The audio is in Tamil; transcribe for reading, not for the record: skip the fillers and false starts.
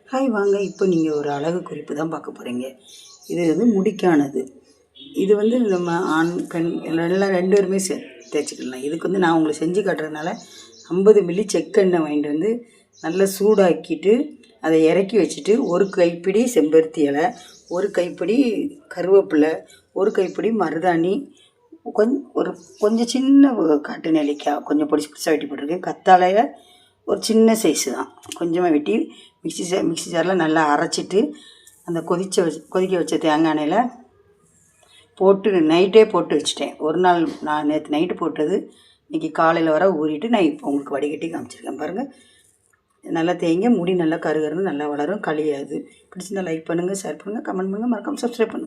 ஹாய் வாங்க. இப்போ நீங்கள் ஒரு அழகு குறிப்பு தான் பார்க்க போகிறீங்க. இது வந்து முடிக்கானது. இது வந்து நம்ம ஆண் பெண் எல்லாம் 2 பேருமே தேய்ச்சிக்கலாம். இதுக்கு வந்து நான் உங்களுக்கு செஞ்சு காட்டுறதுனால 50 மில்லி செக்கெண்ணெய் வாங்கிட்டு வந்து நல்லா சூடாக்கிட்டு அதை இறக்கி வச்சுட்டு, ஒரு கைப்பிடி செம்பருத்தி இலை, ஒரு கைப்பிடி கருவேப்பிலை, ஒரு கைப்பிடி மருதாணி, கொஞ்சம் சின்ன காட்டு நெல்லிக்காய் கொஞ்சம் பொடிசு பொடிசாக வெட்டி போட்டிருக்கேன். கத்தாழையை ஒரு சின்ன சைஸு தான் கொஞ்சமாக வெட்டி மிக்ஸி ஜாரில் நல்லா அரைச்சிட்டு அந்த கொதிக்க வச்ச தேங்காய் எண்ணெயில் போட்டு நைட்டே போட்டு வச்சுட்டேன். ஒரு நாள் நான் நேற்று நைட்டு போட்டது இன்றைக்கி காலையில் வர ஊறிட்டு நான் இப்போ உங்களுக்கு வடிகட்டி காமிச்சிருக்கேன் பாருங்கள். நல்லா தேய்ங்க, முடி நல்லா கருகருன்னு நல்லா வளரும், கழியாது. பிடிச்சிருந்தா லைக் பண்ணுங்கள், ஷேர் பண்ணுங்கள், கமெண்ட் பண்ணுங்கள், மறக்காமல் சப்ஸ்கிரைப் பண்ணுங்கள்.